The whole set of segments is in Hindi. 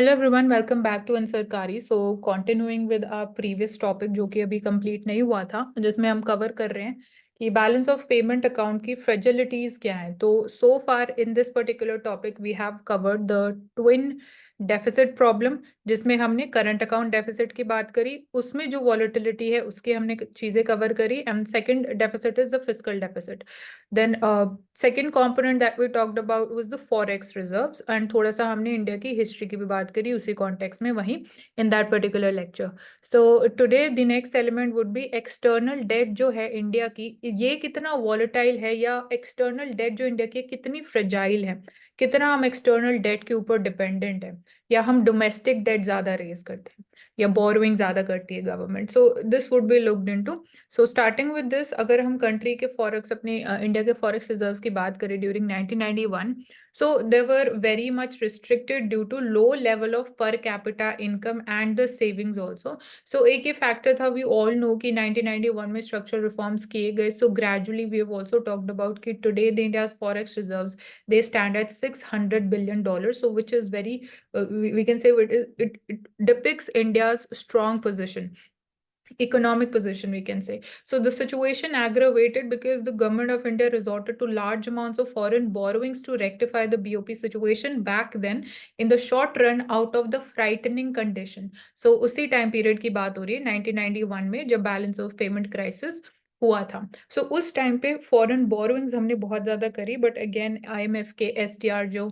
Hello everyone, welcome back to अनसरकारी। So continuing with our previous topic जो कि अभी कंप्लीट नहीं हुआ था, जिसमें हम कवर कर रहे हैं कि बैलेंस ऑफ पेमेंट अकाउंट की फ्रेजिलिटीज क्या है। तो so far in this particular topic we have covered the twin deficit problem, जिसमें हमने करंट अकाउंट डेफिसिट की बात करी, उसमें जो वॉलेटिलिटी है उसकी हमने चीजें कवर करी। And second deficit is the fiscal deficit. Then second component that we talked about was the forex reserves, and थोड़ा सा हमने इंडिया की हिस्ट्री की भी बात करी उसी कॉन्टेक्स्ट में वहीं in that particular lecture. So today the next element would be external debt जो है इंडिया की, ये कितना वॉलेटाइल है, या एक्सटर्नल डेट जो इंडिया की है कितनी फ्रेजाइल है, कितना हम एक्सटर्नल डेट के ऊपर डिपेंडेंट है, या हम डोमेस्टिक डेट ज्यादा रेज करते हैं, या बोरोइंग ज्यादा करती है government. So this would be looked into. So starting with this, अगर हम कंट्री के फॉरेक्स अपने इंडिया के फॉरेक्स रिजर्व्स की बात करें during 1991, so they were very much restricted due to low level of per capita income and the savings also. So एक ये factor था, we all know कि 1991 में structural reforms किए गए. So gradually we have also talked about कि today the India's forex reserves, they stand at $600 billion, so which is very we can say it depicts India's strong position, economic position, we can say. So the situation aggravated because the government of India resorted to large amounts of foreign borrowings to rectify the BOP situation back then in the short run out of the frightening condition. So उसी time period की बात हो रही है 1991 में, जब balance of payment crisis हुआ था। सो उस टाइम पे फॉरेन बोरोइंग्स हमने बहुत ज्यादा करी, बट अगेन IMF के SDR जो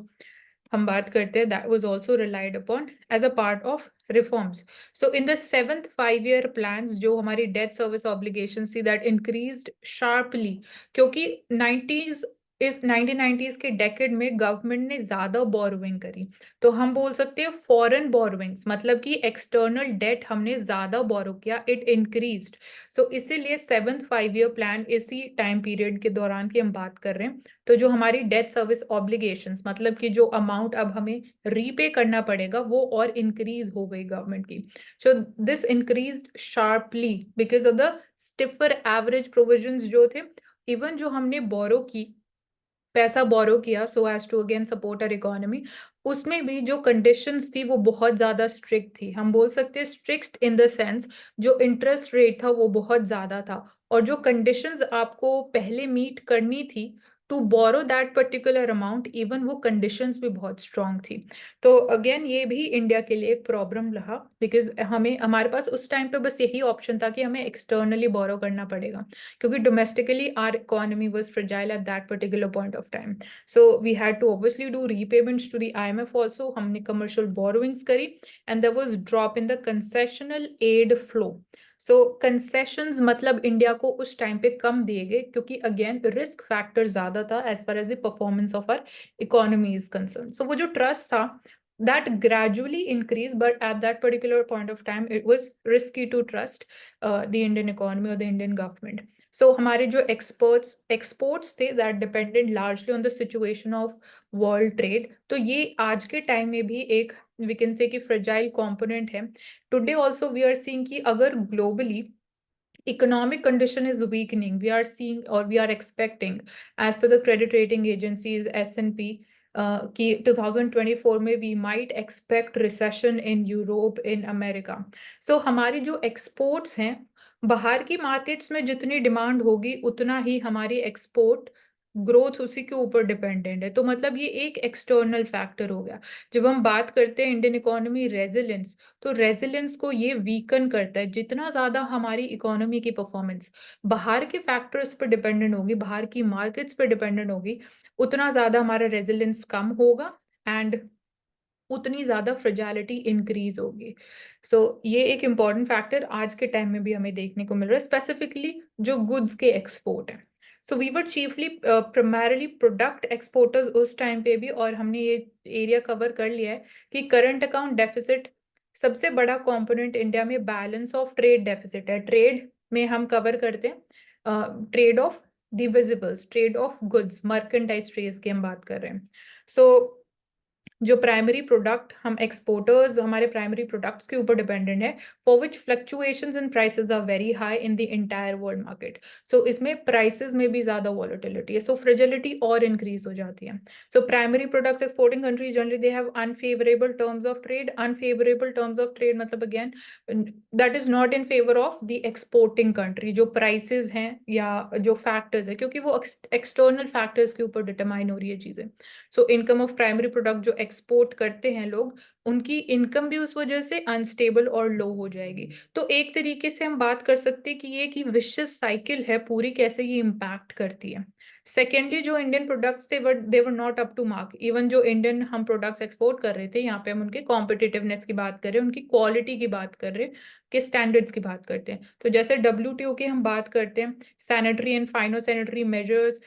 हम बात करते हैं, that was also relied upon as a part of reforms. So in the seventh 5 year plans जो हमारी डेट सर्विस ऑब्लिगेशन थी, दैट इंक्रीज्ड शार्पली, क्योंकि 90s इस 1990s के डेकेड में गवर्नमेंट ने ज्यादा बोरोइंग करी। तो हम बोल सकते हैं फॉरेन बोरोइंग्स, मतलब कि एक्सटर्नल डेट हमने ज्यादा बोरो किया, इट इंक्रीज्ड. सो इसीलिए सेवेंथ 5 ईयर प्लान इसी टाइम पीरियड के दौरान की हम बात कर रहे हैं. तो जो हमारी डेट सर्विस ऑब्लिगेशंस, मतलब कि जो अमाउंट अब हमें रीपे करना पड़ेगा, वो और इंक्रीज हो गई गवर्नमेंट की. So this increased sharply because of the stiffer average provisions जो थे. इवन जो हमने बोरो की, पैसा बोरो किया so as to again support our economy, उसमें भी जो कंडीशंस थी वो बहुत ज्यादा स्ट्रिक्ट थी. हम बोल सकते हैं स्ट्रिक्ट इन द सेंस जो इंटरेस्ट रेट था वो बहुत ज्यादा था, और जो कंडीशंस आपको पहले मीट करनी थी to borrow that particular amount, even वो कंडीशंस भी बहुत स्ट्रांग थी. तो अगेन ये भी इंडिया के लिए एक प्रॉब्लम रहा, बिकॉज हमारे पास उस टाइम पे बस यही ऑप्शन था कि हमें एक्सटर्नली बोरो करना पड़ेगा, क्योंकि domestically our economy was fragile at that particular point of time. So we had to obviously do repayments to the IMF also. हमने कमर्शियल बोरोइंग्स करी, and there was drop in the concessional aid flow. So concessions मतलब इंडिया को उस टाइम पे कम दिए गए, क्योंकि अगेन रिस्क फैक्टर ज्यादा था as far as the performance of our economy is concern. So वो जो ट्रस्ट था, that gradually increased, but at that particular point of time it was risky to trust the Indian economy or the Indian government. So हमारे जो exports थे, that depended largely on the situation of world trade. तो ये आज के टाइम में भी एक we can say कि fragile component है. Today also we are seeing कि अगर globally economic condition is weakening, we are seeing or we are expecting, as per the credit rating agencies S&P, कि 2024 में we might expect recession in Europe, in America. So हमारी जो exports हैं, बाहर की markets में जितनी demand होगी उतना ही हमारी export ग्रोथ उसी के ऊपर डिपेंडेंट है. तो मतलब ये एक एक्सटर्नल फैक्टर हो गया. जब हम बात करते हैं इंडियन इकोनॉमी रेजिलियंस, तो रेजिलियंस को ये वीकन करता है. जितना ज्यादा हमारी इकोनॉमी की परफॉर्मेंस बाहर के फैक्टर्स पर डिपेंडेंट होगी, बाहर की मार्केट्स पर डिपेंडेंट होगी, उतना ज्यादा हमारा रेजिलियंस कम होगा, एंड उतनी ज्यादा फ्रेजालिटी इंक्रीज होगी. सो ये एक इम्पॉर्टेंट फैक्टर आज के टाइम में भी हमें देखने को मिल रहा है, स्पेसिफिकली जो गुड्स के एक्सपोर्ट है. So we were chiefly primarily product exporters उस टाइम पे भी, और हमने ये एरिया कवर कर लिया है कि करंट अकाउंट डेफिसिट सबसे बड़ा कंपोनेंट इंडिया में बैलेंस ऑफ ट्रेड डेफिसिट है. ट्रेड में हम कवर करते हैं trade of divisibles, trade of goods, merchandise trade की हम बात कर रहे हैं. सो जो प्राइमरी प्रोडक्ट हम एक्सपोर्टर्स हमारे प्राइमरी प्रोडक्ट्स के ऊपर डिपेंडेंट है, for which fluctuations in prices are very high in the entire world market. So इसमें प्राइसेस में भी ज्यादा वॉलेटिलिटी है, सो फ्रेजिलिटी और इंक्रीज हो जाती है। So primary products exporting country generally they have unfavourable terms of trade. Unfavourable terms of trade मतलब again that is not in favour of the exporting country. जो प्राइसेस हैं या जो फैक्टर्स है, क्योंकि वो एक्सटर्नल फैक्टर्स के ऊपर डिटरमाइन हो रही है चीजें। So income of primary product जो एक्सपोर्ट करते हैं लोग, उनकी इनकम भी उस वजह से अनस्टेबल और लो हो जाएगी। तो एक तरीके से हम बात कर सकते हैं कि ये की विशियस साइकिल है पूरी, कैसे ये इम्पैक्ट करती है। सेकेंडली, जो इंडियन प्रोडक्ट्स थे they were not up to mark. Even जो इंडियन हम प्रोडक्ट्स एक्सपोर्ट कर रहे थे, यहाँ पे हम उनके कॉम्पिटिटिवनेस की बात कर रहे हैं, उनकी क्वालिटी की बात कर रहे हैं, के स्टैंडर्ड्स की बात करते हैं। तो जैसे WTO की हम बात करते हैं, sanitary and phyto sanitary measures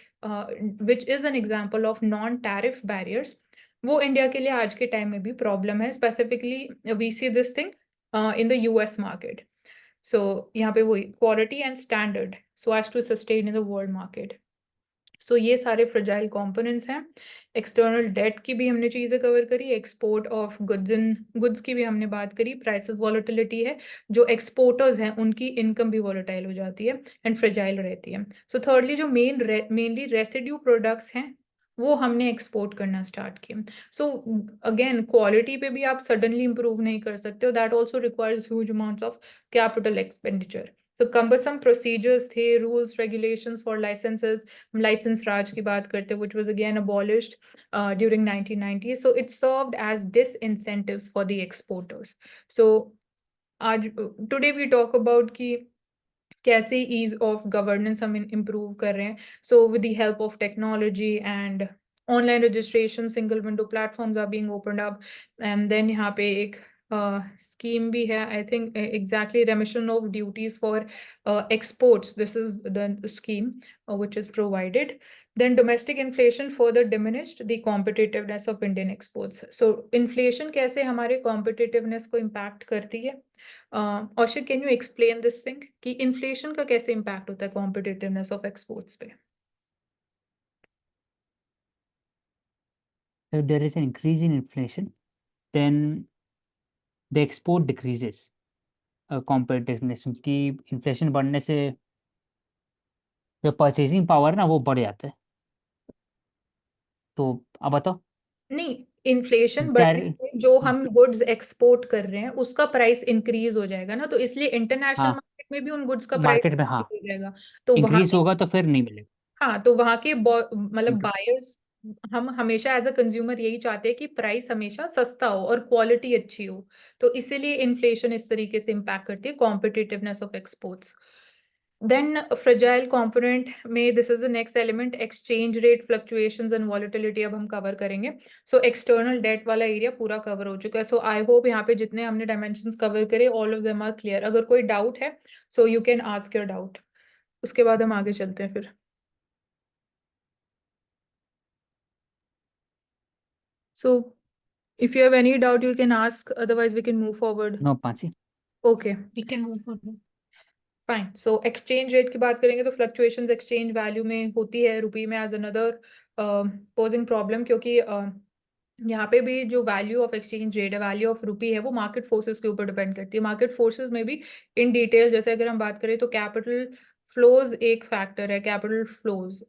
which is an example of non tariff barriers, वो इंडिया के लिए आज के टाइम में भी प्रॉब्लम है। Specifically we see this thing in the US market. So यहाँ पे वही quality and standard so as to sustain in the world market. So ये सारे फ्रजाइल कंपोनेंट्स हैं। एक्सटर्नल डेट की भी हमने चीजें कवर करी, एक्सपोर्ट ऑफ गुड्स की भी हमने बात करी, प्राइसेस वॉलेटिलिटी है, जो एक्सपोर्टर्स हैं उनकी इनकम भी वॉलेटाइल हो जाती है एंड फ्रजाइल रहती है। सो थर्डली, जो मेनली रेसिड्यू प्रोडक्ट्स हैं वो हमने एक्सपोर्ट करना स्टार्ट किया। सो अगेन, क्वालिटी पे भी आप सडनली इंप्रूव नहीं कर सकते हो, that also requires huge amounts of capital expenditure. तो cumbersome procedures थे, rules regulations for licenses, licence Raj की बात करते हैं, which was again abolished during 1990s. So it served as disincentives for the exporters. So आज today we talk about कि कैसे ईज ऑफ गवर्नेंस हम इम्प्रूव कर रहे हैं। So with the help of technology and online registration, single window platforms are being opened up. And then यहाँ पे एक स्कीम भी है, I think exactly, remission of duties for exports. This is the scheme which is provided. Then domestic inflation further diminished the competitiveness of Indian exports. So inflation कैसे हमारे competitiveness को impact करती है? Aushik, can you explain this thing कि इन्फ्लेशन का कैसे इम्पैक्ट होता है कॉम्पिटिटिवनेस ऑफ एक्सपोर्ट्स पे? If there is an increase in inflation, then the export decreases competitiveness, क्योंकि इन्फ्लेशन बढ़ने से जो परचेजिंग पावर ना वो बढ़ जाता है। तो अब बताओ। नहीं, इन्फ्लेशन बढ़ने डायरेक्ट। से जो हम गुड्स एक्सपोर्ट कर रहे हैं उसका प्राइस इंक्रीज हो जाएगा ना, तो इसलिए इंटरनेशनल हाँ, मार्केट में भी उन गुड्स का प्राइस मार्केट में हाँ इंक्रीज हो जाएगा। तो वहां इंक्रीज के, होगा तो फिर नहीं मिलेगा। हाँ, तो वहां के मतलब इंक्रीज। बायर्स, हम हमेशा एज अ कंज्यूमर यही चाहते हैं कि प्राइस हमेशा सस्ता हो और क्वालिटी अच्छी हो। तो इसीलिए इन्फ्लेशन इस तरीके से इम्पैक्ट करती है competitiveness of exports. Then fragile component में this is the next element, exchange rate fluctuations and volatility अब हम cover करेंगे। So external debt वाला area पूरा cover हो चुका है। So I hope यहाँ पे जितने हमने dimensions cover करे all of them are clear। अगर कोई doubt है so you can ask your doubt। उसके बाद हम आगे चलते हैं फिर। So if you have any doubt you can ask, otherwise we can move forward। No पांची। Okay, we can move forward। Fine. So exchange rate की बात करेंगे तो फ्लक्चुएशंस एक्सचेंज वैल्यू में होती है रुपी में एज अनदर पोजिंग प्रॉब्लम, क्योंकि यहाँ पे भी जो वैल्यू ऑफ एक्सचेंज रेट है, वैल्यू ऑफ रुपी है, वो मार्केट फोर्सेस के ऊपर डिपेंड करती है। मार्केट फोर्सेस में भी इन डिटेल, जैसे अगर हम बात करें तो कैपिटल फ्लोज एक फैक्टर है, कैपिटल फ्लोज।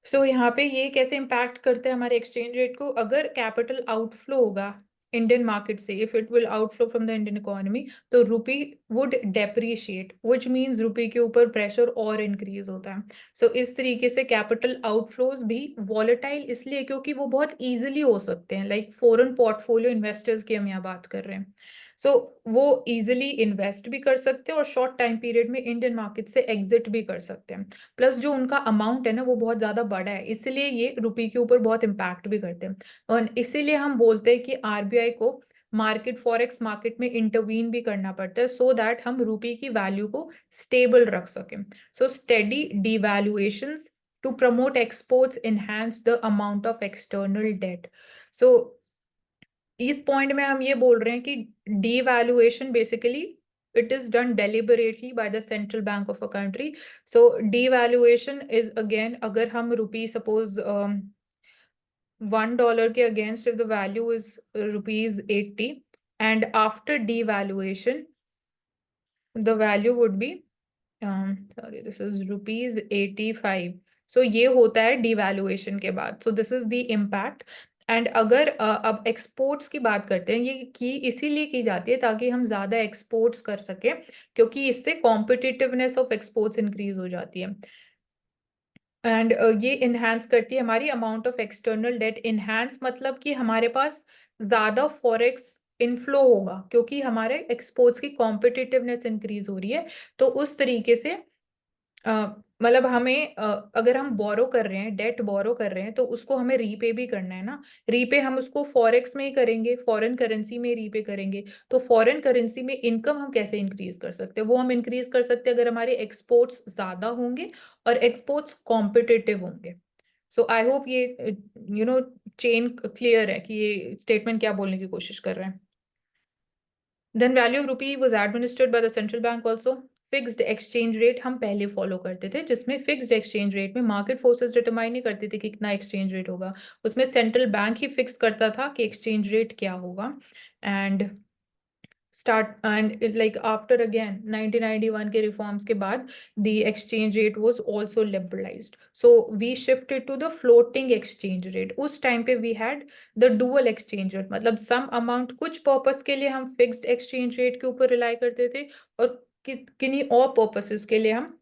सो यहाँ पे ये कैसे इम्पैक्ट करते हैं हमारे एक्सचेंज रेट को? अगर कैपिटल आउटफ्लो होगा इंडियन मार्केट से, if it will outflow from the Indian economy, तो रुपी वुड डेप्रिशिएट, व्हिच मींस रुपी के ऊपर प्रेशर और इंक्रीज होता है। सो इस तरीके से कैपिटल आउटफ्लोज भी वॉलेटाइल इसलिए क्योंकि वो बहुत इजीली हो सकते हैं, लाइक फॉरेन पोर्टफोलियो इन्वेस्टर्स की हम यहाँ बात कर रहे हैं। सो वो इजीली इन्वेस्ट भी कर सकते हैं और शॉर्ट टाइम पीरियड में इंडियन मार्केट से एग्जिट भी कर सकते हैं। प्लस जो उनका अमाउंट है ना वो बहुत ज्यादा बड़ा है, इसलिए ये रुपी के ऊपर बहुत इम्पैक्ट भी करते हैं। और इसीलिए हम बोलते हैं कि आरबीआई को मार्केट, फॉरेक्स मार्केट में इंटरवीन भी करना पड़ता है सो दैट हम रुपी की वैल्यू को स्टेबल रख सकें। So steady devaluations to promote exports enhance the amount of external debt. So इस पॉइंट में हम ये बोल रहे हैं कि devaluation basically it is done deliberately by the central bank of a country। so devaluation is again, अगर हम रुपी सपोज $1 के against if the value is rupees 80 and after devaluation the value would be sorry this is rupees 85. So ये होता है डिवैल्यूएशन के बाद. So this is the impact. And अगर अब एक्सपोर्ट्स की बात करते हैं, ये की इसीलिए की जाती है ताकि हम ज्यादा एक्सपोर्ट्स कर सकें, क्योंकि इससे कॉम्पिटिटिवनेस ऑफ एक्सपोर्ट्स इंक्रीज हो जाती है. एंड ये इनहेंस करती है हमारी amount of external date. Enhance मतलब कि हमारे पास ज्यादा फॉरेक्स इनफ्लो होगा क्योंकि हमारे एक्सपोर्ट्स की कॉम्पिटिटिवनेस इंक्रीज हो रही है. तो उस तरीके से मतलब हमें अगर हम बोरो कर रहे हैं, डेट बोरो कर रहे हैं, तो उसको हमें रीपे भी करना है ना. रीपे हम उसको फॉरेक्स में ही करेंगे, फॉरेन करेंसी में रीपे करेंगे. तो फॉरेन करेंसी में इनकम हम कैसे इंक्रीज कर सकते हैं? वो हम इंक्रीज कर सकते हैं अगर हमारे एक्सपोर्ट्स ज्यादा होंगे और एक्सपोर्ट्स कॉम्पिटिटिव होंगे. सो आई होप ये चेन क्लियर है कि ये स्टेटमेंट क्या बोलने की कोशिश कर रहे हैं. Then value of rupee was administered by the central bank also. Fixed exchange rate हम पहले फॉलो करते थे, जिसमें फिक्स्ड एक्सचेंज रेट में मार्केट फोर्सेस डिटरमाइन नहीं करती थी कि कितना एक्सचेंज रेट होगा. उसमें सेंट्रल बैंक ही फिक्स करता था कि एक्सचेंज रेट क्या होगा. And start and like after again 1991 के reforms के बाद the exchange rate was also liberalized. So we shifted to the floating exchange rate. उस time पे we had the dual exchange rate, मतलब some amount कुछ purpose के लिए हम fixed exchange rate के ऊपर rely करते थे और किन्हीं और purposes के लिए हम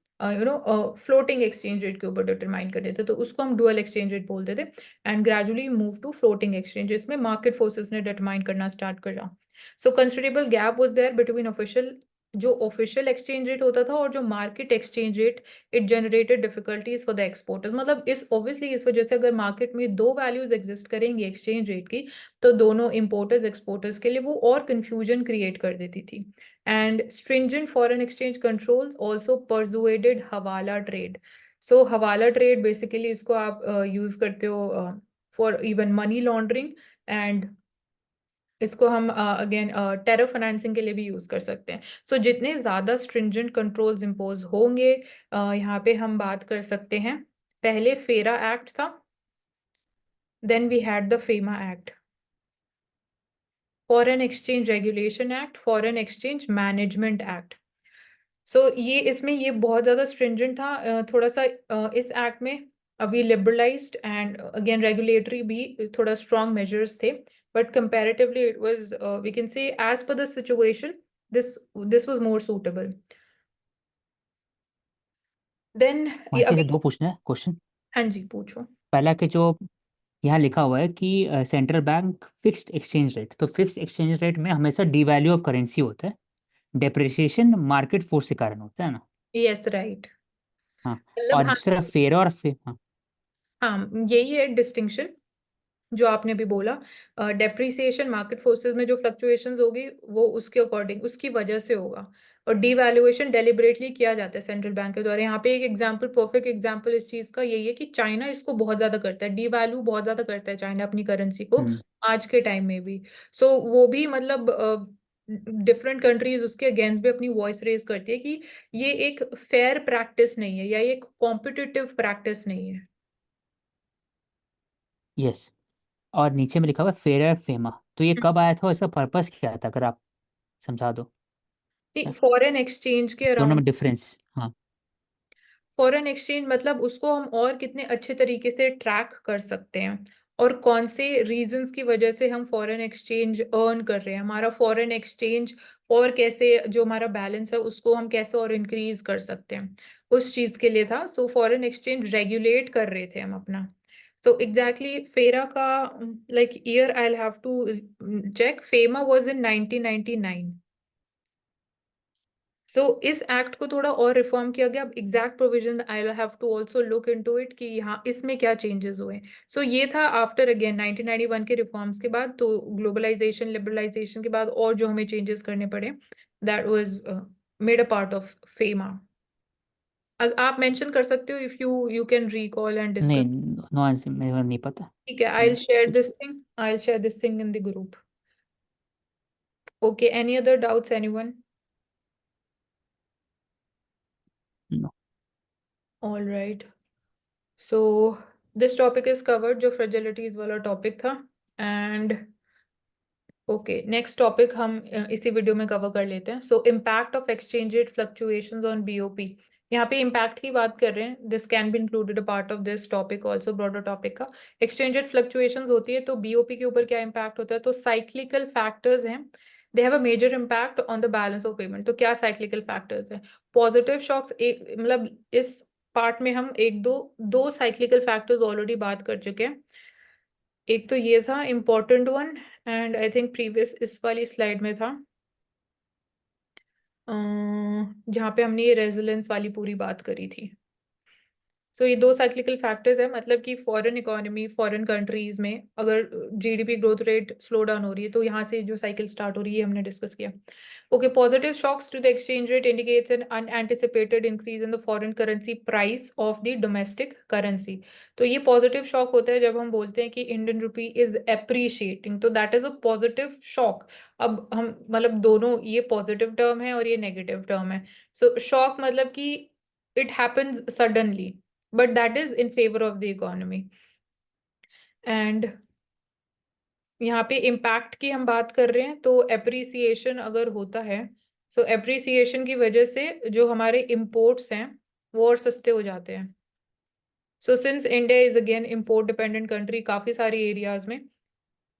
फ्लोटिंग एक्सचेंज रेट के ऊपर डिटरमाइन करते थे. तो उसको हम डुअल एक्सचेंज रेट बोलते थे. And gradually move to floating exchange, इसमें मार्केट फोर्सेस ने डिटरमाइन करना स्टार्ट करा. So considerable gap was there between official, जो ऑफिशियल एक्सचेंज रेट होता था और जो market exchange rate. It generated difficulties for the exporters. मतलब इस ऑब्वियसली इस वजह से अगर मार्केट में दो वैल्यूज एग्जिस्ट करेंगी एक्सचेंज रेट की, तो दोनों इंपोर्टर्स एक्सपोर्टर्स के लिए वो और कंफ्यूजन क्रिएट कर देती थी. And stringent foreign exchange controls also persuaded हवाला ट्रेड. सो हवाला ट्रेड बेसिकली इसको आप यूज करते हो for even money laundering. And इसको हम अगेन टेरर फाइनेंसिंग के लिए भी यूज कर सकते हैं. सो जितने ज्यादा स्ट्रिंजेंट कंट्रोल्स इम्पोज होंगे, यहाँ पे हम बात कर सकते हैं. पहले फेरा एक्ट था, then we had the FEMA act, foreign exchange regulation act, foreign exchange management act. So ये इसमें ये बहुत ज्यादा स्ट्रिंजेंट था. थोड़ा सा इस एक्ट में अभी लिबरलाइज्ड एंड अगेन रेगुलेटरी भी थोड़ा स्ट्रॉन्ग मेजर्स थे. But comparatively it was we can say as per the situation, this was more suitable. Then ये वहाँ से अभी. दो पूछना है क्वेश्चन. हाँ जी पूछो. पहला कि जो यहाँ लिखा हुआ है कि central bank fixed exchange rate, तो फिक्स्ड एक्सचेंज रेट में हमेशा डिवैल्यू ऑफ करेंसी होता है, डेप्रिसिएशन मार्केट फोर्स के कारण होता है ना. Yes right. हाँ. मतलब और हाँ. दूसरा फेयर और हाँ. हाँ यही है डिस्टिंक्शन जो आपने भी बोला. डेप्रिसिएशन मार्केट फोर्सेस में जो फ्लक्चुएशंस होगी वो उसके अकॉर्डिंग उसकी वजह से होगा. और डिवैल्यूएशन डेलिबरेटली किया जाता है सेंट्रल बैंक के द्वारा. यहाँ पे एक एग्जांपल, परफेक्ट एग्जांपल इस चीज का यही है कि चाइना इसको बहुत ज्यादा करता है, डिवैल्यू बहुत ज्यादा करता है चाइना अपनी करेंसी को हम्म. आज के टाइम में भी. सो वो भी मतलब डिफरेंट कंट्रीज उसके अगेंस्ट भी अपनी वॉइस रेज करती है कि ये एक फेयर प्रैक्टिस नहीं है या ये एक कॉम्पिटिटिव प्रैक्टिस नहीं है. यस. और नीचे में लिखा हुआ है फेयर फेमा, तो ये कब आया था और इसका पर्पस क्या था, अगर आप समझा दो. फॉरेन एक्सचेंज के दोनों अराउंड. में डिफरेंस. हाँ. फॉरेन एक्सचेंज मतलब उसको हम और कितने अच्छे तरीके से ट्रैक कर सकते हैं और कौन से रीजंस की वजह से हम फॉरेन एक्सचेंज अर्न कर रहे हैं, हमारा फॉरेन एक्सचेंज और कैसे जो हमारा बैलेंस है उसको हम कैसे और इंक्रीज कर सकते हैं, उस चीज के लिए था. सो फॉरेन एक्सचेंज रेगुलेट कर रहे थे हम अपना. सो एग्जैक्टली फेरा का like year I have to check. FEMA was in 1999. So इस एक्ट को थोड़ा और रिफॉर्म किया गया. अब exact provision I will have to also look into it कि यहाँ इसमें क्या चेंजेस हुए. सो ये था आफ्टर अगेन 1991 के रिफॉर्म्स के बाद. तो ग्लोबलाइजेशन लिबरलाइजेशन के बाद और जो हमें चेंजेस करने पड़े, that was made a part of FEMA. आप मेंशन कर सकते हो if you can recall and नहीं, डिस्कस. नो आंसर, मेरे को नहीं पता. ठीक है, आई इसलिए विल शेयर कुछ. This thing. I will share this thing in the group. Okay, any other doubts anyone? No. All right. So this topic is covered, जो फ्रेजिलिटीज वाला टॉपिक था। एंड ओके, नेक्स्ट टॉपिक हम इसी वीडियो में कवर कर लेते हैं। सो impact of exchange rate fluctuations on BOP. यहाँ पे इम्पैक्ट की बात कर रहे हैं। This can be included a part of this topic also, broader topic का। एक्सचेंज रेट फ्लक्चुएशंस होती है तो बीओपी के ऊपर क्या इम्पैक्ट होता है, तो साइक्लिकल फैक्टर्स हैं, they have a major impact on the balance of payment. तो क्या साइक्लिकल फैक्टर्स हैं? पॉजिटिव शॉक्स, एक मतलब इस पार्ट में हम एक दो दो साइक्लिकल फैक्टर्स ऑलरेडी बात कर चुके हैं। एक तो ये था important one, and I think previous इस वाली स्लाइड में था, जहाँ पे हमने ये रेजिलेंस वाली पूरी बात करी थी। सो ये दो साइक्लिकल फैक्टर्स है, मतलब कि फॉरेन इकोनॉमी, फॉरेन कंट्रीज में अगर GDP growth rate slow down हो रही है तो यहाँ से जो साइकिल स्टार्ट हो रही है हमने डिस्कस किया। Okay, positive shocks to the exchange rate indicates an unanticipated increase in the foreign currency price of the domestic currency. तो ये पॉजिटिव शॉक होता है जब हम बोलते हैं कि इंडियन रुपी इज एप्रिशिएटिंग, तो that is a positive shock. अब हम मतलब दोनों, ये पॉजिटिव टर्म है और ये नेगेटिव टर्म है। सो शॉक मतलब कि it happens suddenly, but that is in favor of the economy. And यहाँ पे इम्पैक्ट की हम बात कर रहे हैं, तो एप्रिसिएशन अगर होता है, सो एप्रिसिएशन की वजह से जो हमारे इम्पोर्ट्स हैं वो और सस्ते हो जाते हैं। So since India is again import dependent country काफी सारी एरियाज में,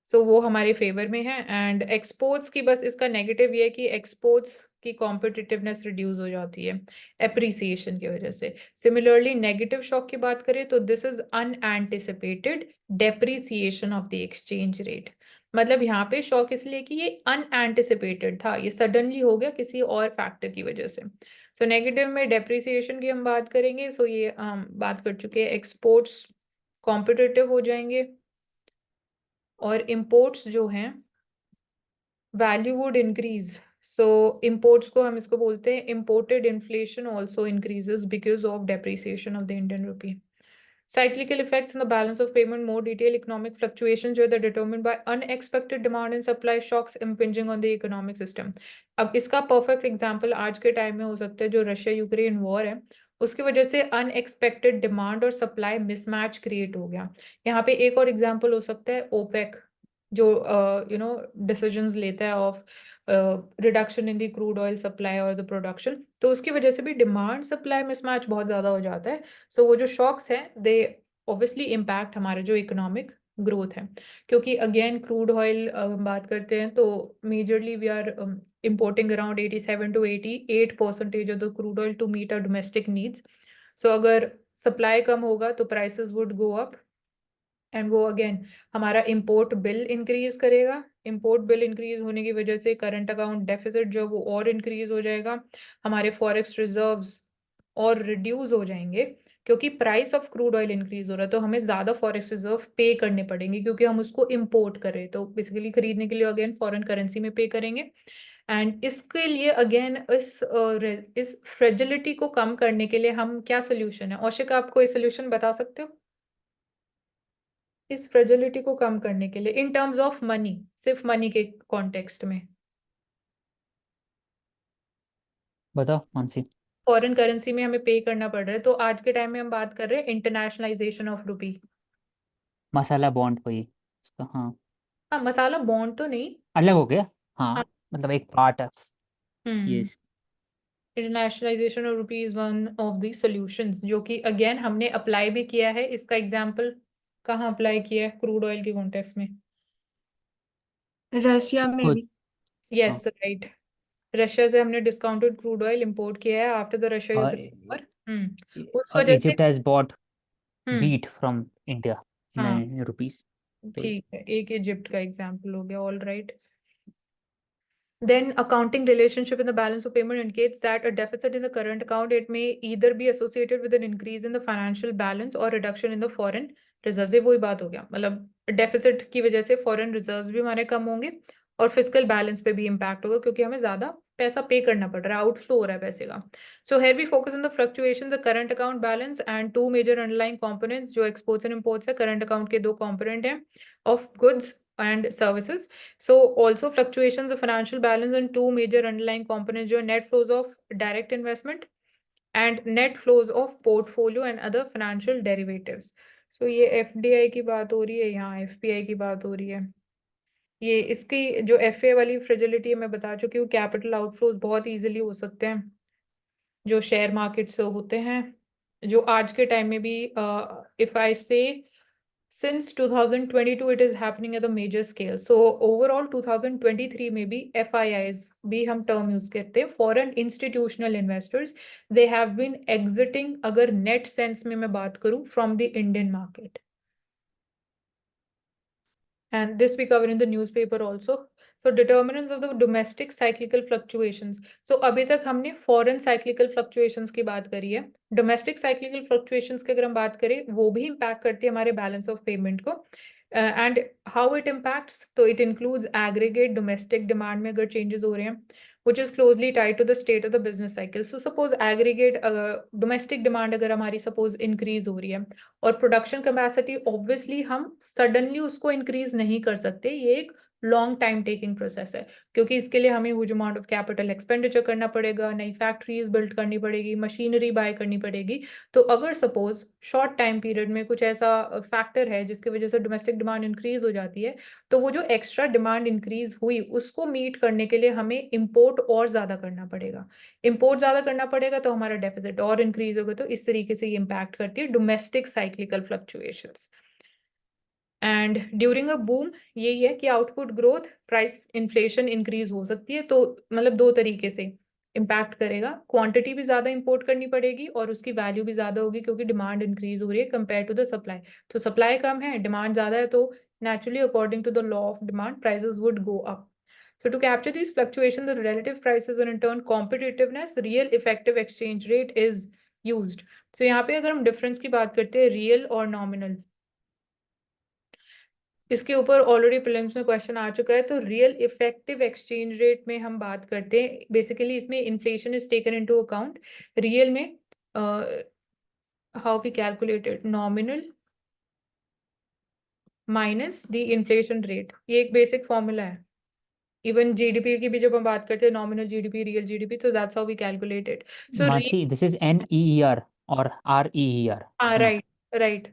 सो वो हमारे फेवर में है। एंड एक्सपोर्ट्स की बस इसका नेगेटिव ये है कि एक्सपोर्ट्स की कॉम्पिटिटिवनेस रिड्यूस हो जाती है एप्रिसिएशन की वजह से। सिमिलरली नेगेटिव शॉक की बात करें तो this is unanticipated depreciation of the exchange rate. मतलब यहाँ पे शॉक इसलिए कि ये अनएंटिसिपेटेड था, ये सडनली हो गया किसी और फैक्टर की वजह से। सो नेगेटिव में डेप्रिसिएशन की हम बात करेंगे। सो ये हम बात कर चुके हैं, एक्सपोर्ट्स कॉम्पिटिटिव हो जाएंगे और इम्पोर्ट्स जो हैं value would increase. So imports को हम इसको बोलते हैं imported inflation also increases because of depreciation of the Indian rupee. Cyclical effects on the balance of payment, more detailed economic fluctuations जो है determined by unexpected demand and supply shocks impinging on the economic system। अब इसका perfect example आज के टाइम में हो सकता है जो रशिया यूक्रेन वॉर है, उसकी वजह से अनएक्सपेक्टेड डिमांड और सप्लाई मिसमैच क्रिएट हो गया। यहाँ पे एक और एग्जांपल हो सकता है ओपेक, जो डिसीजंस लेता है of reduction in the crude oil supply और द प्रोडक्शन, तो उसकी वजह से भी डिमांड सप्लाई मिसमैच बहुत ज़्यादा हो जाता है। सो वो जो शॉक्स हैं दे ऑब्वियसली इम्पैक्ट हमारे जो इकोनॉमिक ग्रोथ है, क्योंकि अगेन क्रूड ऑयल हम बात करते हैं तो majorly we are importing around 87 to 88% of the crude oil to meet our domestic needs. So अगर सप्लाई कम होगा तो prices would go up, and वो अगेन हमारा इम्पोर्ट बिल इंक्रीज करेगा। इम्पोर्ट बिल इंक्रीज होने की वजह से करंट अकाउंट डेफिसिट जो वो और इंक्रीज हो जाएगा, हमारे फॉरेक्स रिजर्व्स और रिड्यूस हो जाएंगे, क्योंकि price of crude oil increase हो रहा है तो हमें ज्यादा फॉरेक्स रिजर्व पे करने पड़ेंगे क्योंकि हम उसको इम्पोर्ट कर रहे हैं, तो बेसिकली खरीदने के लिए अगेन फॉरेन करेंसी में पे करेंगे। एंड इसके लिए अगेन इस फ्रेजिलिटी को कम करने के लिए हम क्या सोल्यूशन है, औशिक आप कोई सोल्यूशन बता सकते हो इस फ्रेजिलिटी को कम करने के लिए इन टर्म्स ऑफ मनी, सिर्फ मनी के कॉन्टेक्स्ट में? बताओ मानसी। फॉरेन करेंसी में हमें पे करना पड़ रहा है, तो आज के टाइम में हम बात कर रहे हैं internationalisation of rupee. Masala bond वही उसका, हाँ। हाँ, मसाला बॉन्ड तो नहीं। अलग हो गया। हाँ। हाँ, मतलब एक पार्ट है। Hmm. Yes. Internationalisation of rupee is one of the solutions जो कि अगेन हमने अप्लाई भी किया है। इसका एग्जांपल कहाँ अप्लाई किया है क्रूड ऑयल के कॉन्टेक्स्ट में? रशिया में खुद। भी। यस हाँ। राइट, रशिया से हमने डिस्काउंटेड क्रूड ऑयल इंपोर्ट किया है आफ्टर द रशिया और यूक्रेन वॉर। उस और वजह से। Egypt has bot hmm. wheat from India हाँ in rupees. वही। ठीक है, एक इजिप्ट का एग्जांपल हो गया, all right. Then accounting relationship in the balance of payment indicates that a deficit in the current account, it may either be associated with an increase in the financial balance or reduction in the foreign reserves। ये वही बात हो गया, मतलब डेफिसिट की वजह से फॉरेन रिजर्व्स भी हमारे कम होंगे और फिजिकल बैलेंस पे भी इम्पैक्ट होगा क्योंकि हमें ज्यादा पैसा पे करना पड़ रहा है, आउटफ्लो हो रहा है पैसे का। So here we focus on the fluctuation the current account balance and to measure underlying components जो एक्सपोर्ट्स एंड इम्पोर्ट्स है। करंट अकाउंट के दो कंपोनेंट हैं of goods and services. So also fluctuations of financial balance and two major underlying components जो net flows of direct investment and net flows of portfolio and other financial derivatives. तो ये एफडीआई की बात हो रही है, यहाँ एफपीआई की बात हो रही है। ये इसकी जो एफए वाली फ्रेजिलिटी है मैं बता चुकी हूँ, कैपिटल आउटफ्लोज बहुत इजीली हो सकते हैं जो शेयर मार्केट से होते हैं, जो आज के टाइम में भी इफ आई से since 2022 it is happening at a major scale. So overall 2023 में भी FIIs भी हम term use करते हैं, foreign institutional investors, they have been exiting, अगर net sense में मैं बात करूं, from the Indian market. And this we cover in the newspaper also. So determinants of the domestic cyclical fluctuations. So अभी तक हमने foreign cyclical fluctuations की बात करी है. Domestic cyclical fluctuations की अगर हम बात करें, वो भी impact करती है हमारे balance of payment को. And how it impacts? तो it includes aggregate domestic demand में अगर changes हो रहे हैं, which is closely tied to the state of the business cycle. So suppose aggregate domestic demand अगर हमारी suppose increase हो रही है, और प्रोडक्शन कैपेसिटी ऑब्वियसली हम सडनली उसको इंक्रीज नहीं कर सकते, ये एक लॉन्ग टाइम टेकिंग प्रोसेस है, क्योंकि इसके लिए हमें huge amount of capital expenditure करना पड़ेगा, नई फैक्ट्रीज बिल्ड करनी पड़ेगी, मशीनरी बाय करनी पड़ेगी। तो अगर सपोज शॉर्ट टाइम पीरियड में कुछ ऐसा फैक्टर है जिसकी वजह से डोमेस्टिक डिमांड इंक्रीज हो जाती है, तो वो जो एक्स्ट्रा डिमांड इंक्रीज हुई उसको मीट करने के लिए हमें इम्पोर्ट और ज्यादा करना पड़ेगा। इम्पोर्ट ज्यादा करना पड़ेगा तो हमारा डेफिसिट और इंक्रीज होगा। तो इस तरीके से ये इम्पैक्ट करती है domestic cyclical fluctuations. And during a boom यही है कि output growth, price inflation increase हो सकती है। तो मतलब दो तरीके से इम्पैक्ट करेगा, क्वांटिटी भी ज्यादा इंपोर्ट करनी पड़ेगी और उसकी वैल्यू भी ज्यादा होगी, क्योंकि डिमांड इंक्रीज हो रही है कंपेयर टू द सप्लाई। तो सप्लाई कम है, डिमांड ज्यादा है, तो naturally according to the law of demand prices would go up. So to capture these fluctuations, the relative prices and in turn competitiveness, real effective exchange rate is used. So यहाँ पे अगर हम डिफरेंस की बात करते हैं रियल और नॉमिनल, इसके ऊपर ऑलरेडी प्रीलिम्स में क्वेश्चन आ चुका है। तो रियल इफेक्टिव एक्सचेंज रेट में हम बात करते हैं, बेसिकली इसमें inflation is taken into account. Real में how we calculated nominal minus the inflation rate, ये एक बेसिक फॉर्मूला है। इवन जीडीपी की भी जब हम बात करते हैं, नॉमिनल जीडीपी, रियल जीडीपी, तो that's how we calculate it. So Mansi, this is NEER और REER, हाँ, है ना? Right right.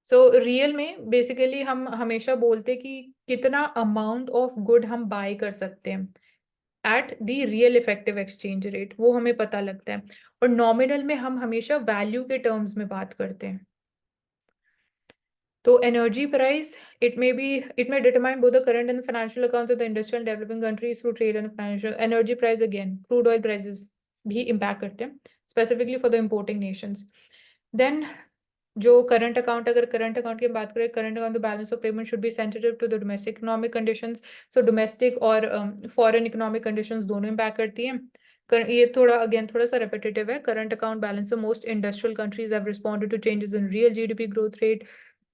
सो रियल में बेसिकली हम हमेशा बोलते कि कितना अमाउंट ऑफ गुड हम बाय कर सकते हैं at the real effective exchange rate, वो हमें पता लगता है। और नॉमिनल में हम हमेशा वैल्यू के टर्म्स में बात करते हैं। तो energy price, it may determine both the current and the financial accounts of the industrial and developing countries through trade and financial. Energy price again, crude oil prices भी impact करते हैं specifically for the importing nations. Then जो करंट अकाउंट, अगर करंट अकाउंट की बात करें, current account the balance of payment should be sensitive to the domestic economic conditions. So domestic और फॉरेन इकोनॉमिक कंडीशंस दोनों इम्पैक्ट करती हैं। ये थोड़ा सा रेपिटेटिव है। Current account balance of most industrial countries have responded to changes in real GDP growth rate.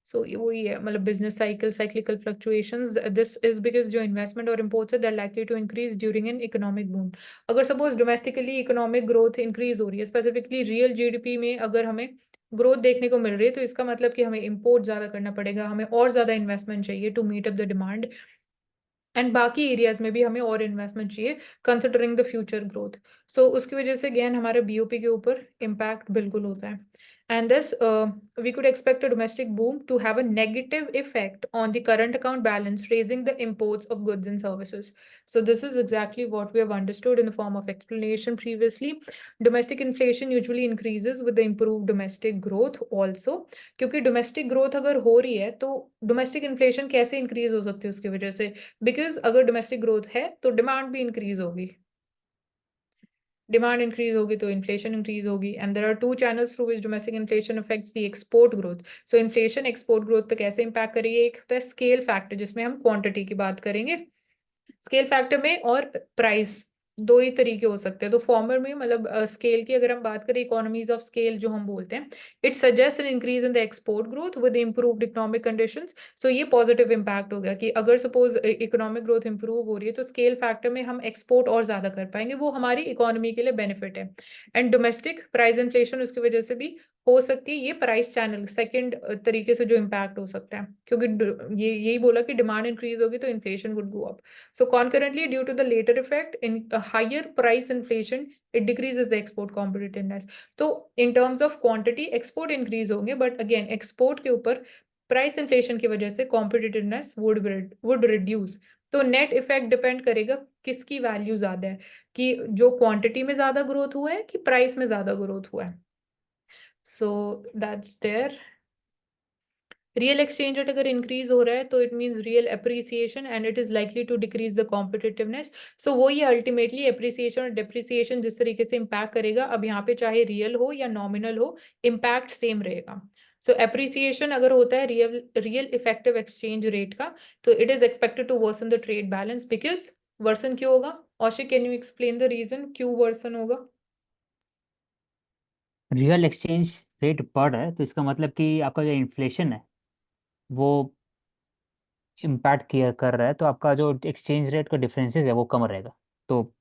So ये वही है, मतलब business cyclical fluctuations, this is because जो इन्वेस्टमेंट और इम्पोर्ट्स है that likely to increase during an economic boom. अगर suppose domestically economic growth increase हो रही है, स्पेसिफिकली रियल जीडीपी में अगर हमें ग्रोथ देखने को मिल रही है, तो इसका मतलब कि हमें इंपोर्ट ज्यादा करना पड़ेगा, हमें और ज्यादा इन्वेस्टमेंट चाहिए to meet up the demand. And बाकी एरियाज में भी हमें और इन्वेस्टमेंट चाहिए considering the future growth. So उसकी वजह से अगेन हमारे बीओपी के ऊपर इम्पैक्ट बिल्कुल होता है। And this, we could expect a domestic boom to have a negative effect on the current account balance, raising the imports of goods and services. So this is exactly what we have understood in the form of explanation previously. Domestic inflation usually increases with the improved domestic growth also. क्योंकि domestic growth अगर हो रही है तो domestic inflation कैसे increase हो सकती है उसकी वजह से? Because अगर domestic growth है तो demand भी increase होगी, डिमांड इंक्रीज होगी तो इन्फ्लेशन इंक्रीज होगी। And there are two channels through which domestic inflation affects the export growth. So inflation export growth पे कैसे इंपैक्ट करेगी? एक होता है स्केल फैक्टर, जिसमें हम क्वांटिटी की बात करेंगे स्केल फैक्टर में, और प्राइस, दो ही तरीके हो सकते हैं। तो फॉर्मर में मतलब स्केल की अगर हम बात करें, इकोनॉमीज ऑफ स्केल जो हम बोलते हैं, it suggest an increase in the export growth with improved economic conditions. So ये पॉजिटिव इंपैक्ट हो गया कि अगर सपोज इकोनॉमिक ग्रोथ इंप्रूव हो रही है तो स्केल फैक्टर में हम एक्सपोर्ट और ज्यादा कर पाएंगे, वो हमारी इकोनॉमी के लिए बेनिफिट है। एंड डोमेस्टिक प्राइस इन्फ्लेशन उसकी वजह से भी हो सकती है ये प्राइस चैनल सेकंड तरीके से जो इम्पैक्ट हो सकता है, क्योंकि ये यही बोला कि डिमांड इंक्रीज होगी तो inflation would go up. So concurrently due to the latter effect in higher price inflation it decreases the export competitiveness. तो in terms of quantity export increase होंगे, बट अगेन एक्सपोर्ट के ऊपर प्राइस इन्फ्लेशन की वजह से कॉम्पिटिटिवनेस वुड रिड्यूस. तो नेट इफेक्ट डिपेंड करेगा किसकी वैल्यू ज्यादा है, कि जो क्वांटिटी में ज्यादा ग्रोथ हुआ है कि प्राइस में ज्यादा ग्रोथ हुआ है. So that's there. Real exchange rate अगर इंक्रीज हो रहा है तो it means real appreciation and it is likely to decrease the competitiveness. So वो ये अल्टीमेटली अप्रिसिएशन और डिप्रिसिएशन जिस तरीके से इम्पैक्ट करेगा, अब यहाँ पे चाहे रियल हो या नॉमिनल हो, इम्पैक्ट सेम रहेगा. सो अप्रिसिएशन अगर होता है रियल इफेक्टिव एक्सचेंज रेट का, तो it is expected to worsen the trade balance. Because worsen क्यों होगा? Aushik, can you explain the reason क्यों वर्सन होगा? रियल एक्सचेंज रेट बढ़ रहा है तो इसका मतलब कि आपका जो इन्फ्लेशन है वो इम्पैक्ट किया कर रहा है, तो आपका जो एक्सचेंज रेट का डिफरेंसेस है वो कम रहेगा, तो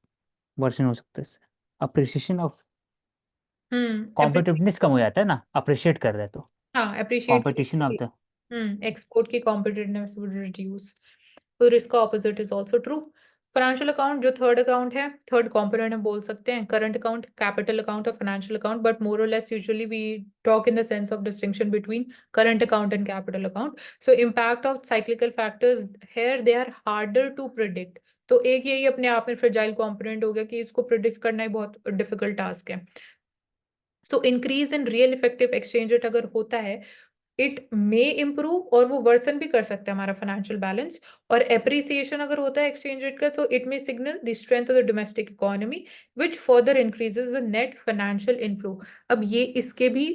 वर्सन हो सकता है इससे। Appreciation of appreciate. कॉम्पिटिटिवनेस कम हो जाता है ना, अप्रिशिएट कर रहे हैं तो हाँ, appreciate. Competition of the. Export की कॉम्पिटिटिवनेस वुड रिड्यूस. फिर इसका opposite is also true. Financial account जो थर्ड अकाउंट है, थर्ड कंपोनेंट हम बोल सकते हैं करंट अकाउंट, कैपिटल अकाउंट और फाइनेंशियल अकाउंट, बट मोर और less usually we talk in the sense of distinction between current account and capital account. So impact of cyclical factors here they are harder to predict. तो एक यही अपने आप में फ्रेजाइल कंपोनेंट हो गया कि इसको प्रिडिक्ट करना ही बहुत डिफिकल्ट टास्क है. So increase in real effective exchange rate अगर होता है, इट मे इम्प्रूव और वो वर्सन भी कर सकता है हमारा फाइनेंशियल बैलेंस. और एप्रिसिएशन अगर होता है एक्सचेंज रेट का, तो it may signal the strength of the domestic economy which further increases the net financial inflow. अब ये इसके भी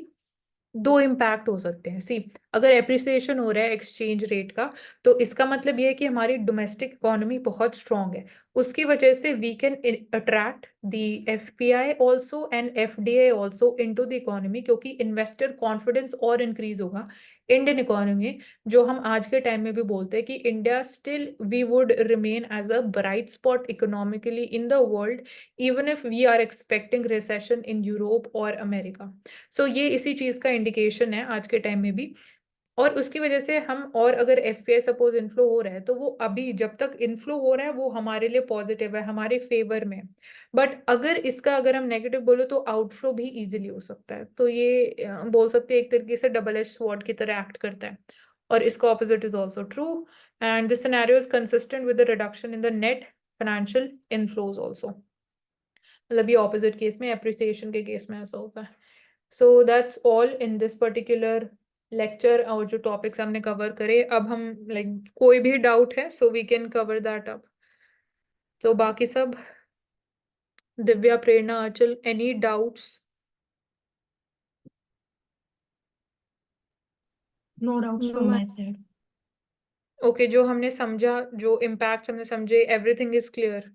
दो इम्पैक्ट हो सकते हैं. सी, अगर एप्रिसिएशन हो रहा है एक्सचेंज रेट का, तो इसका मतलब ये है कि हमारी डोमेस्टिक इकोनॉमी बहुत स्ट्रांग है. उसकी वजह से we can attract the FPI also and FDI also into the economy, क्योंकि इन्वेस्टर कॉन्फिडेंस और इंक्रीज होगा इंडियन इकोनॉमी में. जो हम आज के टाइम में भी बोलते हैं कि India still we would remain as a bright spot economically in the world, even if we are expecting recession in Europe और अमेरिका. सो ये इसी चीज का इंडिकेशन है आज के टाइम में भी. और उसकी वजह से हम, और अगर एफपीआई सपोज इनफ्लो हो रहा है, तो वो अभी जब तक इनफ्लो हो रहा है वो हमारे लिए पॉजिटिव है, हमारे फेवर में. बट अगर इसका अगर हम नेगेटिव बोलो तो आउटफ्लो भी इजीली हो सकता है. तो ये बोल सकते हैं एक तरीके से डबल एज स्वॉर्ड की तरह एक्ट करता है. और इसका opposite is also true. And this scenario is consistent with the reduction in the net financial inflows also. मतलब ये ऑपोजिट केस में, एप्रिसिएशन के केस में ऐसा होता है. So that's all in this particular lecture. और जो टॉपिक्स हमने कवर करे, अब हम लाइक कोई भी डाउट है so we can cover that up. तो बाकी सब, Divya, Prerna, Anchal, any doubts? No doubts from my side. Okay, जो हमने समझा, जो इम्पैक्ट हमने समझे, everything is clear?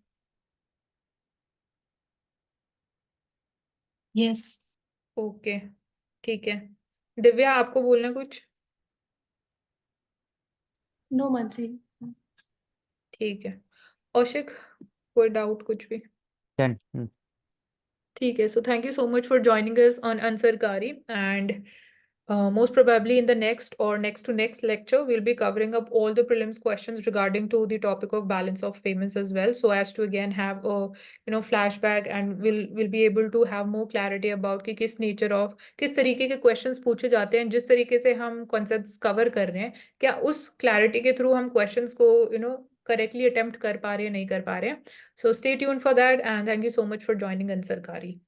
Yes. Okay, ठीक है. दिव्या, आपको बोलना है कुछ? No, Mansi. ठीक है. औशिक, कोई डाउट कुछ भी? डन। ठीक है. So thank you so much for joining us on Ansarkari, and most probably in the next or next to next lecture we'll be covering up all the prelims questions regarding to the topic of balance of payments as well, so as to again have a flashback, and we'll be able to have more clarity about कि किस nature of किस तरीके के questions पूछे जाते हैं, जिस तरीके से हम concepts cover कर रहे हैं, क्या उस clarity के through हम questions को correctly attempt कर पा रहे हैं, नहीं कर पा रहे हैं. So stay tuned for that, and thank you so much for joining Ansarkari.